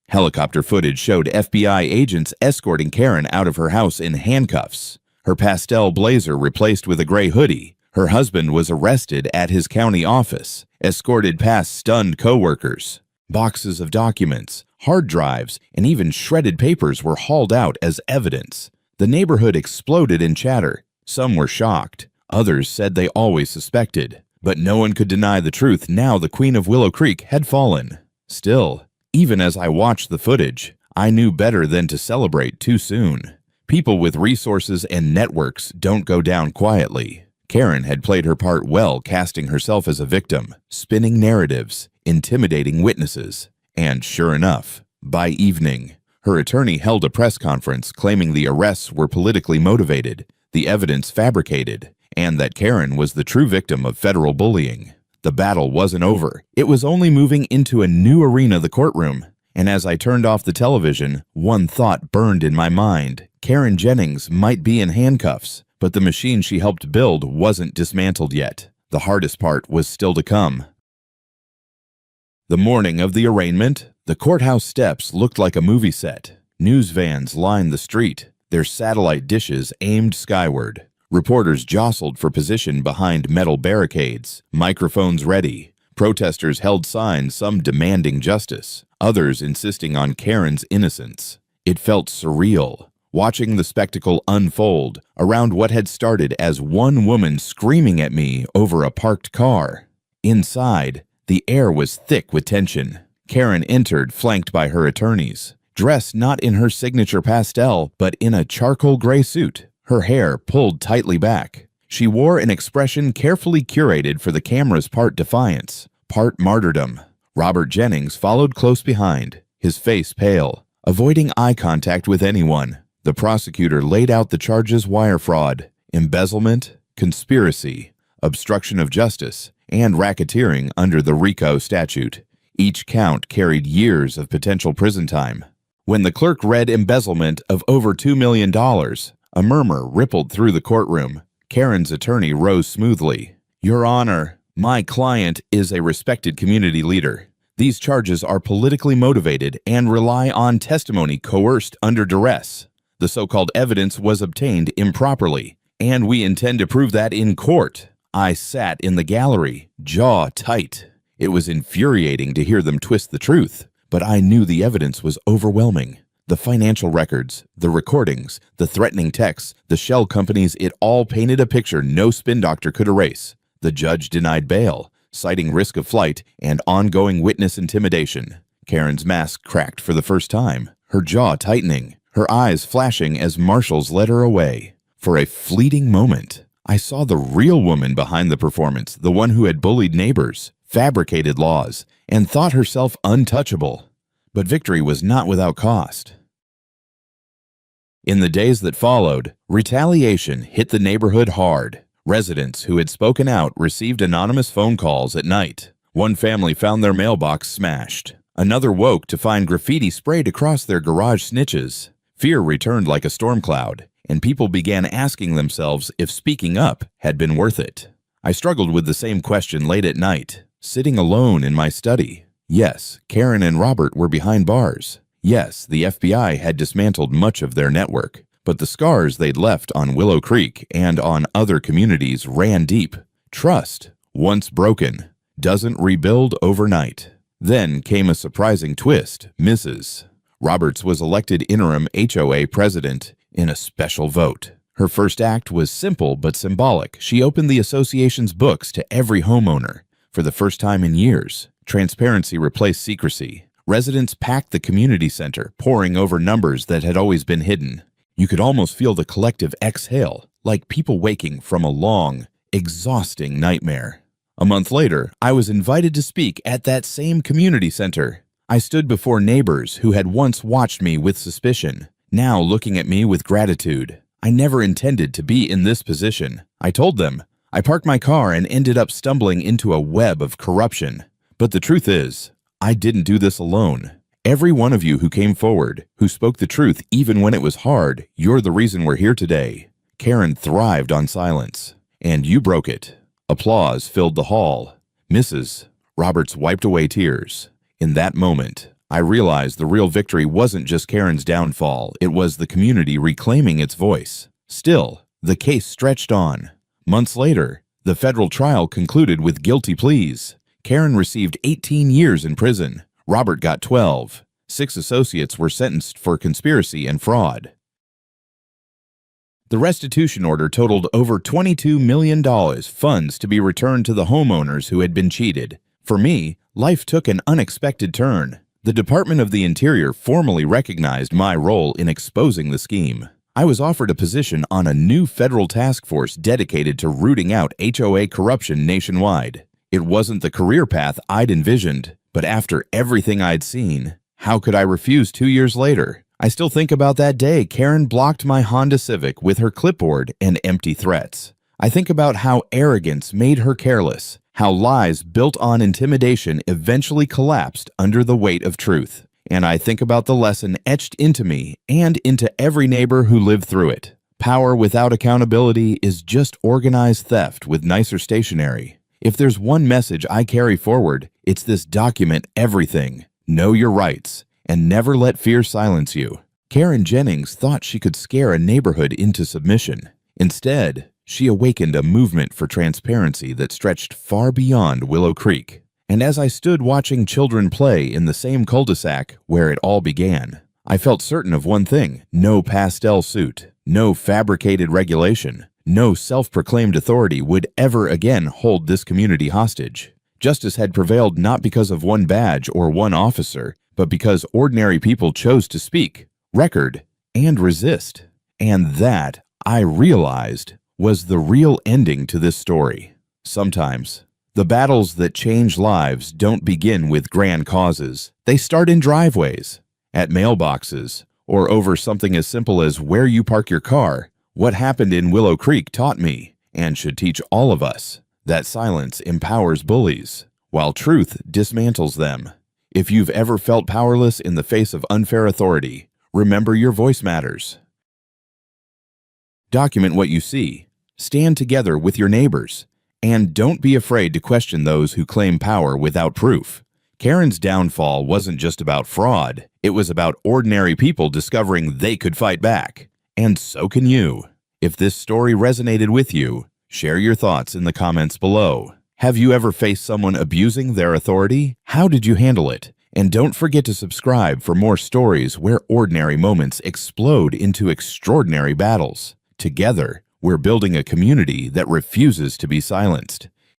Helicopter footage showed FBI agents escorting Karen out of her house in handcuffs. Her pastel blazer replaced with a gray hoodie. Her husband was arrested at his county office, escorted past stunned coworkers. Boxes of documents, hard drives, and even shredded papers were hauled out as evidence. The neighborhood exploded in chatter. Some were shocked. Others said they always suspected. But no one could deny the truth now the Queen of Willow Creek had fallen. Still, even as I watched the footage, I knew better than to celebrate too soon. People with resources and networks don't go down quietly. Karen had played her part well, casting herself as a victim, spinning narratives, intimidating witnesses. And sure enough, by evening, her attorney held a press conference claiming the arrests were politically motivated, the evidence fabricated, and that Karen was the true victim of federal bullying. The battle wasn't over. It was only moving into a new arena, the courtroom. And as I turned off the television, one thought burned in my mind. Karen Jennings might be in handcuffs, but the machine she helped build wasn't dismantled yet. The hardest part was still to come. The morning of the arraignment, the courthouse steps looked like a movie set. News vans lined the street, their satellite dishes aimed skyward. Reporters jostled for position behind metal barricades, microphones ready. Protesters held signs, some demanding justice, others insisting on Karen's innocence. It felt surreal, watching the spectacle unfold around what had started as one woman screaming at me over a parked car. Inside, the air was thick with tension. Karen entered, flanked by her attorneys, dressed not in her signature pastel, but in a charcoal gray suit, her hair pulled tightly back. She wore an expression carefully curated for the camera's part defiance, part martyrdom. Robert Jennings followed close behind, his face pale, avoiding eye contact with anyone. The prosecutor laid out the charges: wire fraud, embezzlement, conspiracy, obstruction of justice, and racketeering under the RICO statute. Each count carried years of potential prison time. When the clerk read embezzlement of over $2 million, a murmur rippled through the courtroom. Karen's attorney rose smoothly. "Your Honor, my client is a respected community leader. These charges are politically motivated and rely on testimony coerced under duress. The so-called evidence was obtained improperly, and we intend to prove that in court." I sat in the gallery, jaw tight. It was infuriating to hear them twist the truth, but I knew the evidence was overwhelming. The financial records, the recordings, the threatening texts, the shell companies, it all painted a picture no spin doctor could erase. The judge denied bail, citing risk of flight and ongoing witness intimidation. Karen's mask cracked for the first time, her jaw tightening. her eyes flashing as marshals led her away. For a fleeting moment, I saw the real woman behind the performance, the one who had bullied neighbors, fabricated laws, and thought herself untouchable. But victory was not without cost. In the days that followed, retaliation hit the neighborhood hard. Residents who had spoken out received anonymous phone calls at night. One family found their mailbox smashed. Another woke to find graffiti sprayed across their garage snitches. Fear returned like a storm cloud, and people began asking themselves if speaking up had been worth it. I struggled with the same question late at night, sitting alone in my study. Yes, Karen and Robert were behind bars. Yes, the FBI had dismantled much of their network, but the scars they'd left on Willow Creek and on other communities ran deep. Trust, once broken, doesn't rebuild overnight. Then came a surprising twist. Mrs. Roberts was elected interim HOA president in a special vote. Her first act was simple but symbolic. She opened the association's books to every homeowner. For the first time in years, transparency replaced secrecy. Residents packed the community center, poring over numbers that had always been hidden. You could almost feel the collective exhale, like people waking from a long, exhausting nightmare. A month later, I was invited to speak at that same community center. I stood before neighbors who had once watched me with suspicion, now looking at me with gratitude. I never intended to be in this position. I told them, I parked my car and ended up stumbling into a web of corruption. But the truth is, I didn't do this alone. Every one of you who came forward, who spoke the truth even when it was hard, you're the reason we're here today. Karen thrived on silence, and you broke it. Applause filled the hall. Mrs. Roberts wiped away tears. In that moment, I realized the real victory wasn't just Karen's downfall, it was the community reclaiming its voice. Still, the case stretched on. Months later, the federal trial concluded with guilty pleas. Karen received 18 years in prison. Robert got 12. 6 associates were sentenced for conspiracy and fraud. The restitution order totaled over $22 million, funds to be returned to the homeowners who had been cheated. For me, life took an unexpected turn. The Department of the Interior formally recognized my role in exposing the scheme. I was offered a position on a new federal task force dedicated to rooting out HOA corruption nationwide. It wasn't the career path I'd envisioned, but after everything I'd seen, how could I refuse 2 years later? I still think about that day Karen blocked my Honda Civic with her clipboard and empty threats. I think about how arrogance made her careless, how lies built on intimidation eventually collapsed under the weight of truth. And I think about the lesson etched into me and into every neighbor who lived through it. Power without accountability is just organized theft with nicer stationery. If there's one message I carry forward, it's this: document everything, know your rights, and never let fear silence you. Karen Jennings thought she could scare a neighborhood into submission. Instead, she awakened a movement for transparency that stretched far beyond Willow Creek. And as I stood watching children play in the same cul-de-sac where it all began, I felt certain of one thing: no pastel suit, no fabricated regulation, no self-proclaimed authority would ever again hold this community hostage. Justice had prevailed not because of one badge or one officer, but because ordinary people chose to speak, record, and resist. And that, I realized, was the real ending to this story. Sometimes, the battles that change lives don't begin with grand causes. They start in driveways, at mailboxes, or over something as simple as where you park your car. What happened in Willow Creek taught me, and should teach all of us, that silence empowers bullies, while truth dismantles them. If you've ever felt powerless in the face of unfair authority, remember your voice matters. Document what you see, stand together with your neighbors, and don't be afraid to question those who claim power without proof. Karen's downfall wasn't just about fraud, it was about ordinary people discovering they could fight back. And so can you. If this story resonated with you, share your thoughts in the comments below. Have you ever faced someone abusing their authority? How did you handle it? And don't forget to subscribe for more stories where ordinary moments explode into extraordinary battles. Together, we're building a community that refuses to be silenced.